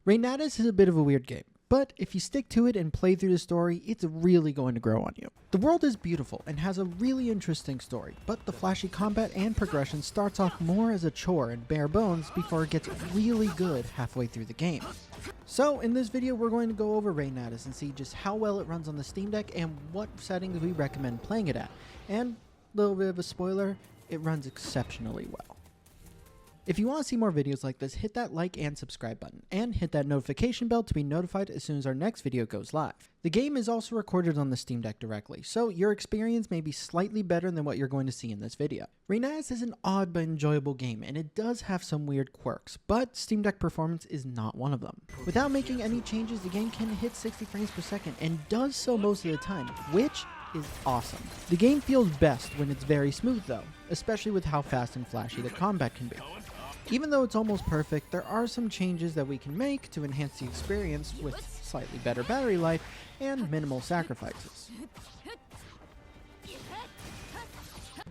REYNATIS is a bit of a weird game, but if you stick to it and play through the story, it's really going to grow on you. The world is beautiful and has a really interesting story, but the flashy combat and progression starts off more as a chore and bare bones before it gets really good halfway through the game. So in this video we're going to go over REYNATIS and see just how well it runs on the Steam Deck and what settings we recommend playing it at. And a little bit of a spoiler, it runs exceptionally well. If you want to see more videos like this, hit that like and subscribe button, and hit that notification bell to be notified as soon as our next video goes live. The game is also recorded on the Steam Deck directly, so your experience may be slightly better than what you're going to see in this video. REYNATIS is an odd but enjoyable game, and it does have some weird quirks, but Steam Deck performance is not one of them. Without making any changes, the game can hit 60 frames per second, and does so most of the time, which is awesome. The game feels best when it's very smooth though, especially with how fast and flashy the combat can be. Even though it's almost perfect, there are some changes that we can make to enhance the experience with slightly better battery life and minimal sacrifices.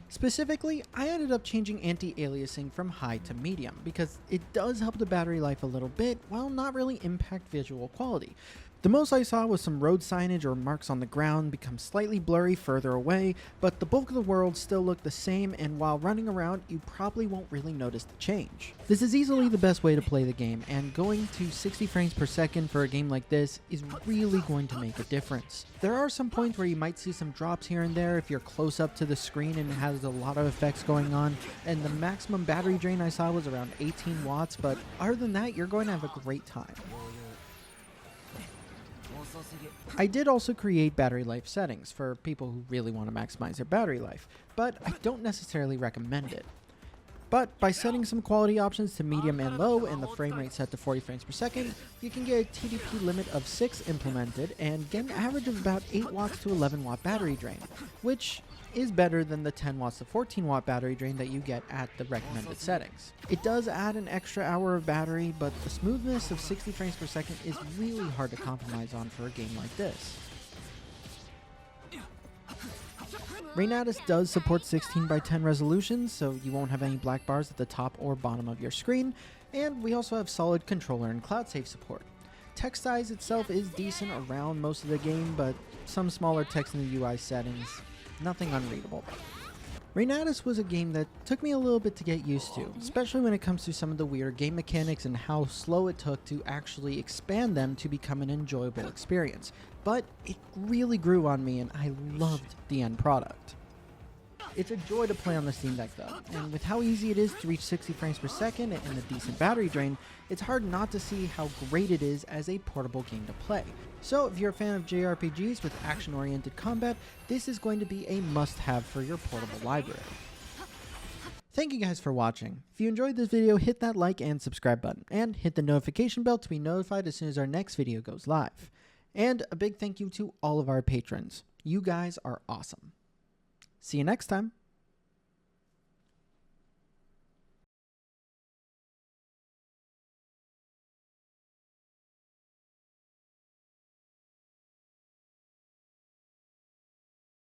Specifically, I ended up changing anti-aliasing from high to medium because it does help the battery life a little bit while not really impact visual quality. The most I saw was some road signage or marks on the ground become slightly blurry further away, but the bulk of the world still looked the same, and while running around you probably won't really notice the change. This is easily the best way to play the game, and going to 60 frames per second for a game like this is really going to make a difference. There are some points where you might see some drops here and there if you're close up to the screen and it has a lot of effects going on, and the maximum battery drain I saw was around 18 watts, but other than that you're going to have a great time. I did also create battery life settings for people who really want to maximize their battery life, but I don't necessarily recommend it. But by setting some quality options to medium and low and the frame rate set to 40 frames per second, you can get a TDP limit of 6 implemented and get an average of about 8 watts to 11 watt battery drain, which is better than the 10 watts to 14 watt battery drain that you get at the recommended settings. It does add an extra hour of battery, but the smoothness of 60 frames per second is really hard to compromise on for a game like this. REYNATIS does support 16:10 resolutions, so you won't have any black bars at the top or bottom of your screen, and we also have solid controller and cloud save support. Text size itself is decent around most of the game, but some smaller text in the UI settings, nothing unreadable. REYNATIS was a game that took me a little bit to get used to, especially when it comes to some of the weird game mechanics and how slow it took to actually expand them to become an enjoyable experience. But it really grew on me and I loved the end product. It's a joy to play on the Steam Deck though, and with how easy it is to reach 60 frames per second and a decent battery drain, it's hard not to see how great it is as a portable game to play. So if you're a fan of JRPGs with action-oriented combat, this is going to be a must-have for your portable library. Thank you guys for watching. If you enjoyed this video, hit that like and subscribe button, and hit the notification bell to be notified as soon as our next video goes live. And a big thank you to all of our patrons. You guys are awesome. See you next time.